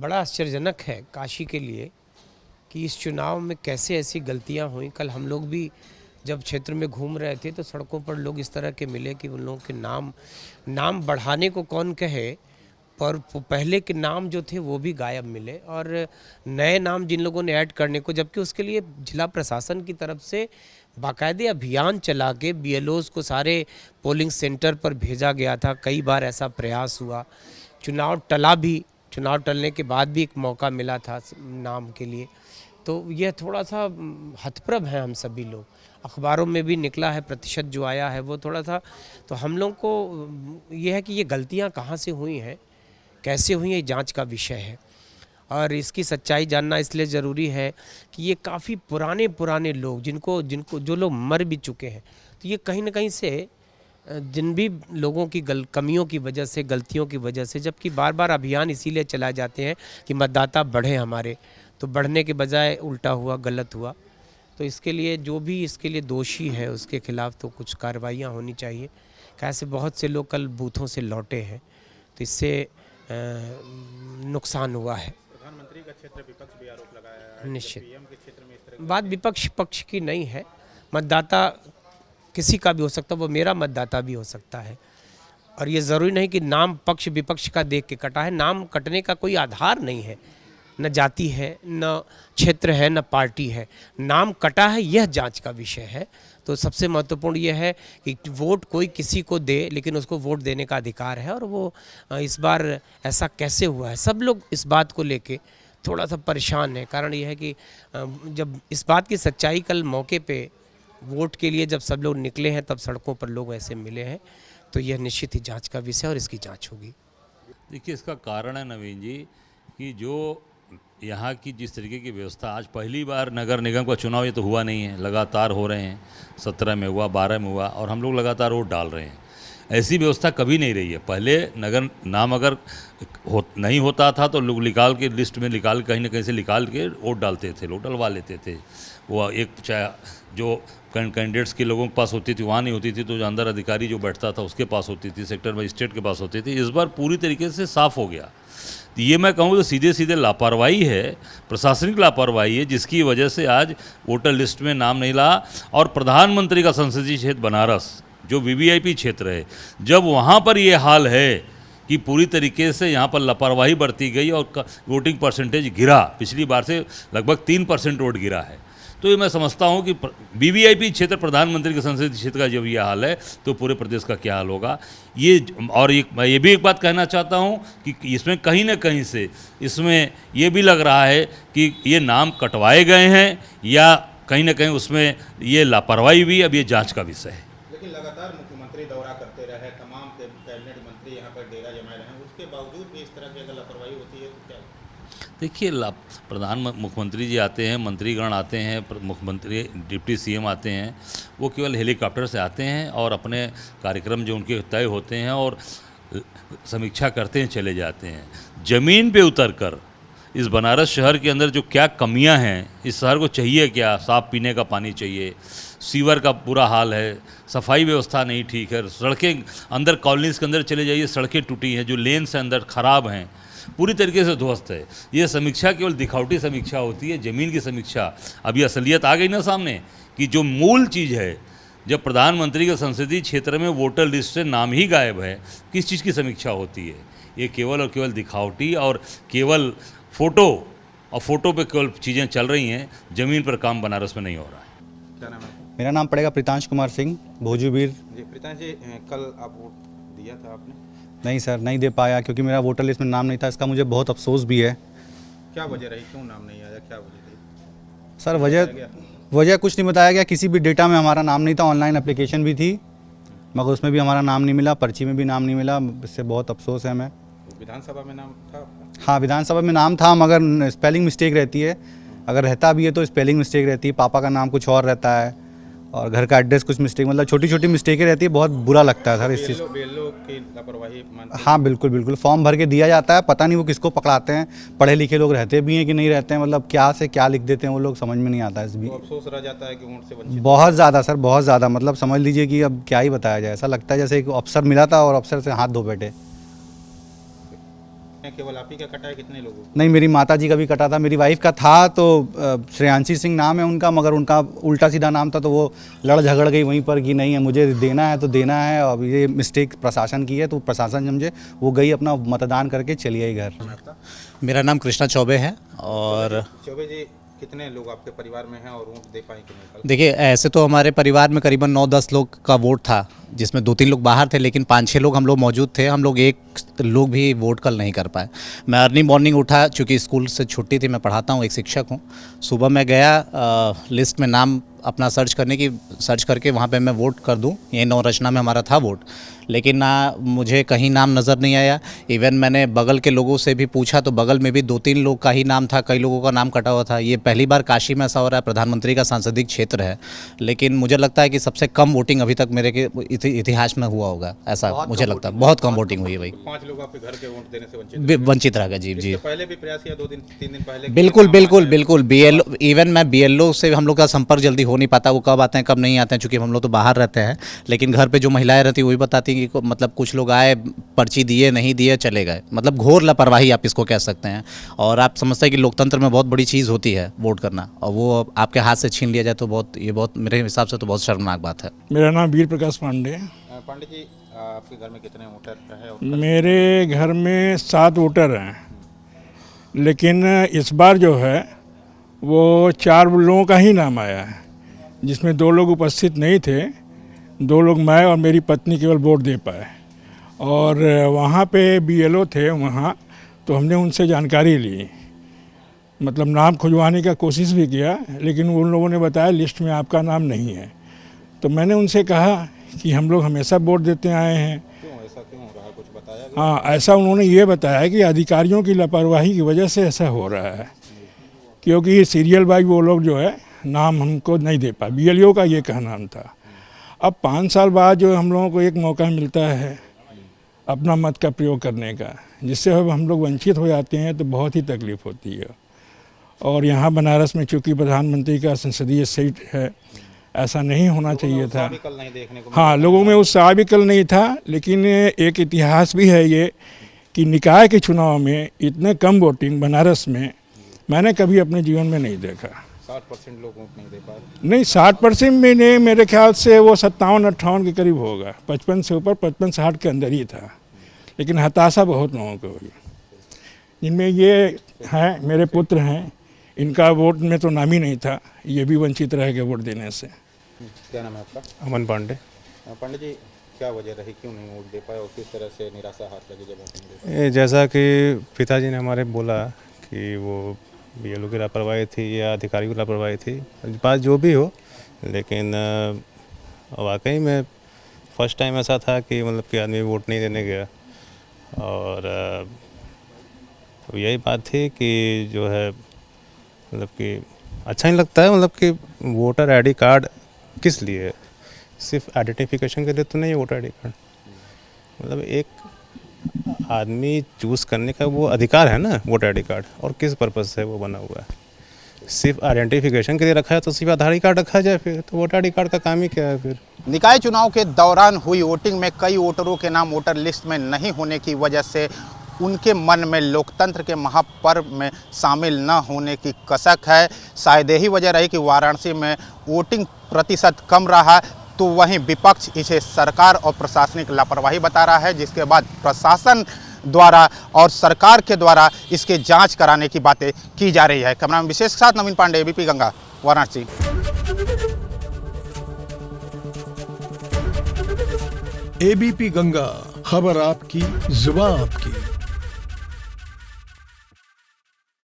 बड़ा आश्चर्यजनक है काशी के लिए कि इस चुनाव में कैसे ऐसी गलतियां हुई। कल हम लोग भी जब क्षेत्र में घूम रहे थे तो सड़कों पर लोग इस तरह के मिले कि उन लोगों के नाम बढ़ाने को कौन कहे, पर पहले के नाम जो थे वो भी गायब मिले और नए नाम जिन लोगों ने ऐड करने को, जबकि उसके लिए जिला प्रशासन की तरफ से बाकायदे अभियान चला के बीएलओज को सारे पोलिंग सेंटर पर भेजा गया था। कई बार ऐसा प्रयास हुआ, चुनाव टला भी, चुनाव टलने के बाद भी एक मौका मिला था नाम के लिए। तो यह थोड़ा सा हतप्रभ है हम सभी लोग। अखबारों में भी निकला है, प्रतिशत जो आया है वो थोड़ा सा, तो हम लोग को यह है कि ये गलतियां कहाँ से हुई हैं, कैसे हुई, ये जांच का विषय है और इसकी सच्चाई जानना इसलिए ज़रूरी है कि ये काफ़ी पुराने लोग जिनको जो लोग मर भी चुके हैं, तो ये कहीं ना कहीं से जिन भी लोगों की कमियों की वजह से, गलतियों की वजह से, जबकि बार बार अभियान इसीलिए चलाए जाते हैं कि मतदाता बढ़े हमारे, तो बढ़ने के बजाय उल्टा हुआ, गलत हुआ। तो इसके लिए जो भी इसके लिए दोषी है उसके खिलाफ तो कुछ कार्रवाइयाँ होनी चाहिए। कैसे बहुत से लोग कल बूथों से लौटे हैं, तो इससे नुकसान हुआ है। प्रधानमंत्री का क्षेत्र विपक्ष भी आरोप लगाया है, निश्चित पीएम के क्षेत्र में इस तरह बात विपक्ष पक्ष की नहीं है, मतदाता किसी का भी हो सकता है, वो मेरा मतदाता भी हो सकता है और ये ज़रूरी नहीं कि नाम पक्ष विपक्ष का देख के कटा है। नाम कटने का कोई आधार नहीं है, न जाति है, न क्षेत्र है, न पार्टी है। नाम कटा है, यह जांच का विषय है। तो सबसे महत्वपूर्ण यह है कि वोट कोई किसी को दे, लेकिन उसको वोट देने का अधिकार है और वो इस बार ऐसा कैसे हुआ है, सब लोग इस बात को लेके थोड़ा सा परेशान है। कारण यह है कि जब इस बात की सच्चाई कल मौके पे वोट के लिए जब सब लोग निकले हैं, तब सड़कों पर लोग ऐसे मिले हैं, तो यह निश्चित ही जांच का विषय और इसकी जांच होगी। देखिए, इसका कारण है नवीन जी कि जो यहाँ की जिस तरीके की व्यवस्था, आज पहली बार नगर निगम का चुनाव ये तो हुआ नहीं है, लगातार हो रहे हैं, 17 में हुआ, 12 में हुआ और हम लोग लगातार वोट डाल रहे हैं। ऐसी व्यवस्था कभी नहीं रही है। पहले नगर नाम अगर नहीं होता था तो लोग निकाल के लिस्ट में निकाल कहीं ना कहीं से निकाल के वोट डालते थे, लोग डलवा लेते थे। वो एक चाहे जो कैंडिडेट्स के लोगों के पास होती थी वहाँ नहीं होती थी, तो जो अंदर अधिकारी जो बैठता था उसके पास होती थी, सेक्टर मजिस्ट्रेट के पास होती थी। इस बार पूरी तरीके से साफ़ हो गया। तो ये मैं कहूँ तो सीधे सीधे लापरवाही है, प्रशासनिक लापरवाही है, जिसकी वजह से आज वोटर लिस्ट में नाम नहीं ला। और प्रधानमंत्री का संसदीय क्षेत्र बनारस जो वीवीआईपी क्षेत्र है, जब वहाँ पर ये हाल है कि पूरी तरीके से यहाँ पर लापरवाही बरती गई और वोटिंग परसेंटेज गिरा, पिछली बार से लगभग 3% वोट गिरा है, तो ये मैं समझता हूँ कि वीवीआईपी क्षेत्र प्रधानमंत्री के संसदीय क्षेत्र का जब ये हाल है तो पूरे प्रदेश का क्या हाल होगा। ये और मैं ये भी एक बात कहना चाहता हूँ कि इसमें कहीं ना कहीं से इसमें ये भी लग रहा है कि ये नाम कटवाए गए हैं या कहीं ना कहीं उसमें ये लापरवाही भी, अब ये जाँच का विषय है। लेकिन लगातार मुख्यमंत्री दौरा करते रहे, तमाम कैबिनेट मंत्री यहाँ पर डेरा जमाए रहे, उसके बावजूद भी इस तरह की अगर लापरवाही होती है तो क्या? देखिए, मुख्यमंत्री जी आते हैं, मंत्रीगण आते हैं, मुख्यमंत्री डिप्टी सीएम आते हैं, वो केवल हेलीकॉप्टर से आते हैं और अपने कार्यक्रम जो उनके तय होते हैं और समीक्षा करते हैं, चले जाते हैं। ज़मीन पे उतरकर इस बनारस शहर के अंदर जो क्या कमियां हैं, इस शहर को चाहिए क्या, साफ़ पीने का पानी चाहिए, सीवर का बुरा हाल है, सफाई व्यवस्था नहीं ठीक है, सड़कें अंदर कॉलोनीज़ के अंदर चले जाइए, सड़कें टूटी हैं, जो लेन्स हैं अंदर ख़राब हैं, पूरी तरीके से ध्वस्त है। ये समीक्षा केवल दिखावटी समीक्षा होती है, ज़मीन की समीक्षा। अभी असलियत आ गई ना सामने कि जो मूल चीज़ है, जब प्रधानमंत्री के संसदीय क्षेत्र में वोटर लिस्ट से नाम ही गायब है, किस चीज़ की समीक्षा होती है? ये केवल और केवल दिखावटी और केवल फ़ोटो पे केवल चीज़ें चल रही हैं, ज़मीन पर काम बनारस में नहीं हो रहा है। क्या नाम है? मेरा नाम पड़ेगा प्रीतांश कुमार सिंह, भोजूबीर। जी प्रीतांश जी, कल आप वोट दिया था आपने? नहीं सर, नहीं दे पाया क्योंकि मेरा वोटर लिस्ट में नाम नहीं था। इसका मुझे बहुत अफसोस भी है। क्या वजह रही, क्यों नाम नहीं आया, क्या वजह रही? सर वजह कुछ नहीं बताया गया। किसी भी डेटा में हमारा नाम नहीं था। ऑनलाइन एप्लीकेशन भी थी मगर उसमें भी हमारा नाम नहीं मिला, पर्ची में भी नाम नहीं मिला। इससे बहुत अफसोस है हमें। विधानसभा में नाम था? हाँ, विधानसभा में नाम था मगर स्पेलिंग मिस्टेक रहती है। अगर रहता भी है तो स्पेलिंग मिस्टेक रहती है, पापा का नाम कुछ और रहता है और घर का एड्रेस कुछ मिस्टेक, मतलब छोटी छोटी मिस्टेकें रहती है। बहुत बुरा लगता है सर इस चीज़। बेलो की लापरवाही मानते हैं? हाँ बिल्कुल, फॉर्म भर के दिया जाता है, पता नहीं वो किसको पकड़ाते हैं। पढ़े लिखे लोग रहते भी हैं कि नहीं रहते हैं, मतलब क्या से क्या लिख देते हैं वो लोग, समझ में नहीं आता है। तो अफसोस रह जाता है कि वोट से वंचित। बहुत ज़्यादा सर, बहुत ज़्यादा, मतलब समझ लीजिए कि अब क्या ही बताया जाए। ऐसा लगता है जैसे एक अफसर मिला था और अफसर से हाथ धो बैठे। केवल आप ही का कटा है, कितने लोगों को? नहीं, मेरी माता जी का भी कटा था, मेरी वाइफ का था तो श्रेयांशी सिंह नाम है उनका, मगर उनका उल्टा सीधा नाम था तो वो लड़ झगड़ गई वहीं पर कि नहीं है मुझे देना है तो देना है। अब ये मिस्टेक प्रशासन की है तो प्रशासन समझे, वो गई अपना मतदान करके चली आई घर। मेरा नाम कृष्णा चौबे है और चौबे जी, कितने लोग आपके परिवार में हैं और वोट दे पाए कि नहीं? देखिए, ऐसे तो हमारे परिवार में करीबन 9-10 लोग का वोट था, जिसमें 2-3 लोग बाहर थे, लेकिन 5-6 लोग हम लोग मौजूद थे। हम लोग एक लोग भी वोट कल नहीं कर पाए। मैं अर्ली मॉर्निंग उठा, चूँकि स्कूल से छुट्टी थी, मैं पढ़ाता हूँ, एक शिक्षक हूँ। सुबह मैं गया लिस्ट में नाम अपना सर्च करके वहाँ पे मैं वोट कर दूँ, ये नवरचना में हमारा था वोट, लेकिन ना मुझे कहीं नाम नज़र नहीं आया। इवन मैंने बगल के लोगों से भी पूछा तो बगल में भी 2-3 लोग का ही नाम था, कई लोगों का नाम कटा हुआ था। ये पहली बार काशी में ऐसा हो रहा है, प्रधानमंत्री का सांसदीय क्षेत्र है, लेकिन मुझे लगता है कि सबसे कम वोटिंग अभी तक मेरे के इतिहास में हुआ होगा, ऐसा मुझे लगता है। बहुत कम वोटिंग हुई है भाई। 5 लोग आपके घर के वोट देने से वंचित रह गए। जी जी, पहले भी प्रयास किया 2-3 दिन पहले? बिल्कुल। BLO, इवन मैं BLO से हम लोग का संपर्क जल्दी हो नहीं पाता, वो कब आते हैं कब नहीं आते हैं, चूँकि हम लोग तो बाहर रहते हैं। लेकिन घर पे जो महिलाएं रहती हैं वही बताती हैं कि मतलब कुछ लोग आए, पर्ची दिए, नहीं दिए, चले गए। मतलब घोर लापरवाही आप इसको कह सकते हैं। और आप समझते हैं कि लोकतंत्र में बहुत बड़ी चीज़ होती है वोट करना, और वो आपके हाथ से छीन लिया जाए तो बहुत मेरे हिसाब से तो बहुत शर्मनाक बात है। मेरा नाम वीर प्रकाश पांडे। पांडे जी, आपके घर में कितने वोटर हैं? मेरे घर में 7 वोटर हैं, लेकिन इस बार जो है वो 4 लोगों का ही नाम आया है, जिसमें 2 लोग उपस्थित नहीं थे। 2 लोग, मैं और मेरी पत्नी, केवल वोट दे पाए। और वहाँ पे BLO थे वहाँ, तो हमने उनसे जानकारी ली, मतलब नाम खुजवाने का कोशिश भी किया, लेकिन उन लोगों ने बताया लिस्ट में आपका नाम नहीं है। तो मैंने उनसे कहा कि हम लोग हमेशा वोट देते आए हैं। ऐसा क्यों हो रहा है, कुछ बताया गया? हाँ, ऐसा उन्होंने ये बताया कि अधिकारियों की लापरवाही की वजह से ऐसा हो रहा है, क्योंकि सीरियल वाइज वो लोग जो है नाम हमको नहीं दे पाए। BLO का ये कहना था। अब 5 साल बाद जो हम लोगों को एक मौका मिलता है अपना मत का प्रयोग करने का, जिससे हम लोग वंचित हो जाते हैं तो बहुत ही तकलीफ़ होती है। और यहाँ बनारस में चूँकि प्रधानमंत्री का संसदीय सीट है, ऐसा नहीं होना चाहिए था। कल नहीं देखने को हाँ, लोगों में उत्साह भी कल नहीं था, लेकिन एक इतिहास भी है ये कि निकाय के चुनाव में इतने कम वोटिंग बनारस में मैंने कभी अपने जीवन में नहीं देखा। 60% लोग वोट नहीं दे पाए? नहीं, 60% में नहीं, मेरे ख्याल से वो 57-58 के करीब होगा। 55 से ऊपर, 55-60 के अंदर ही था। लेकिन हताशा बहुत लोगों को हुई। इनमें ये हैं, मेरे पुत्र हैं, इनका वोट में तो नाम ही नहीं था, ये भी वंचित रह गए वोट देने से। क्या नाम है आपका? अमन पांडे। पांडे जी, क्या वजह रही, क्यों नहीं वोट दे पाए और किस तरह से निराशा हाथ लगी जब वोट नहीं दे पाए? जैसा कि पिताजी ने हमारे बोला कि वो BLO की लापरवाही थी या अधिकारी की लापरवाही थी, बात जो भी हो, लेकिन वाकई में फर्स्ट टाइम ऐसा था कि मतलब कि आदमी वोट नहीं देने गया। और यही बात थी कि जो है मतलब कि अच्छा नहीं लगता है, मतलब कि वोटर ID कार्ड किस लिए? सिर्फ आइडेंटिफिकेशन के लिए तो नहीं है वोटर ID कार्ड। मतलब एक आदमी चूज़ करने का वो अधिकार है ना वोटर ID कार्ड, और किस पर्पज़ से वो बना हुआ है? सिर्फ आइडेंटिफिकेशन के लिए रखा है तो सिर्फ आधार कार्ड रखा जाए, फिर तो वोटर ID कार्ड का काम ही क्या है फिर? निकाय चुनाव के दौरान हुई वोटिंग में कई वोटरों के नाम वोटर लिस्ट में नहीं होने की वजह से उनके मन में लोकतंत्र के महापर्व में शामिल न होने की कसक है। शायद यही वजह रही कि वाराणसी में वोटिंग प्रतिशत कम रहा, तो वहीं विपक्ष इसे सरकार और प्रशासनिक लापरवाही बता रहा है, जिसके बाद प्रशासन द्वारा और सरकार के द्वारा इसके जांच कराने की बातें की जा रही है। कैमरामैन विशेष के साथ नवीन पांडे, ABP गंगा, वाराणसी। ABP गंगा, खबर आपकी, जुबान आपकी।